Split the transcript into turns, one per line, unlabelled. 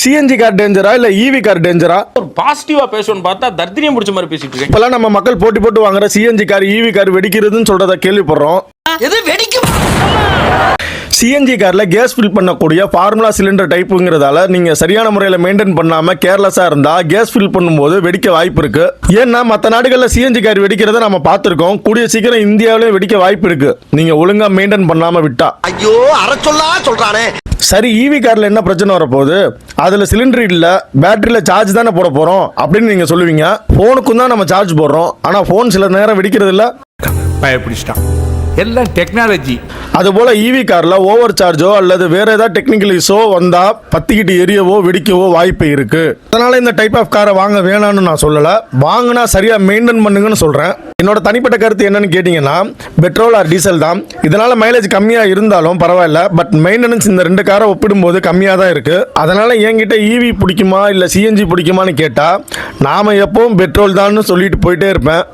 CNG car டேஞ்சரா இல்ல EV car டேஞ்சரா?
ஒரு பாசிட்டிவா பேசணும்னு பார்த்தா தர்தினியம் பிடிச்ச மாதிரி பேசிட்டு இருக்கேன்.
இப்பெல்லாம் நம்ம மக்கள் போட்டி போட்டு வாங்குற சிஎன்ஜி கார் ஈவி கார் வெடிக்கிறதுன்னு சொல்றத கேள்விப்படுறோம்.
எது வெடிக்கும்?
சிஎன்ஜி கார்ல கேஸ் ஃபில் பண்ணக்கூடிய ஃபார்முலா சிலிண்டர் டைப்புங்கிறதால நீங்க சரியான முறையில் மெயின்டைன் பண்ணாம கேர்லெஸ்ஸா இருந்தா கேஸ் ஃபில் பண்ணும்போது வெடிக்க வாய்ப்பு இருக்கு. ஏன்னா மற்ற நாடுகளில் சிஎன்ஜி கார் வெடிக்கிறத நம்ம பார்த்திருக்கோம். கூடிய சீக்கிரம் இந்தியாவிலும் வெடிக்க வாய்ப்பு இருக்கு, நீங்க ஒழுங்கா மெயின்டைன் பண்ணாம விட்டா.
ஐயோ அரை சொல்லா சொல்றானே.
சரி, ஈவி கார்ல என்ன பிரச்சனை வரப்போகுது? அதுல சிலிண்டர் இல்ல, பேட்டரியில சார்ஜ் தானே போட போறோம் அப்படின்னு நீங்க சொல்லுவீங்க. போனுக்கும் தான் நம்ம சார்ஜ் போடுறோம், ஆனா போன் சில நேரம் வெடிக்கிறது இல்ல.
பயப்பிடிச்சிட்டான். எல்லாம் டெக்னாலஜி.
அதுபோல ஈவி கார்ல ஓவர் சார்ஜோ அல்லது வேற ஏதாவது டெக்னிக்கல் இஷ்யூ வந்தா பத்திக்கிட்டு எரியவோ வெடிக்கவோ வாய்ப்பு இருக்கு. அதனால இந்த டைப் ஆஃப் காரை வாங்க வேணாம்னு நான் சொல்லல, வாங்கினா சரியா மெயின்டைன் பண்ணுங்கன்னு சொல்றேன். என்னோட தனிப்பட்ட கருத்து என்னன்னு கேட்டீங்கன்னா, பெட்ரோல் ஆர் டீசல் தான். இதனால மைலேஜ் கம்மியா இருந்தாலும் பரவாயில்ல, பட் மெயின்டெனன்ஸ் இந்த ரெண்டு காரை ஒப்பிடும்போது கம்மியா தான் இருக்கு. அதனால என்கிட்ட ஈவி பிடிக்குமா இல்ல சிஎன்ஜி பிடிக்குமான்னு கேட்டா நாம எப்பவும் பெட்ரோல் தான் சொல்லிட்டு போயிட்டே இருப்பேன்.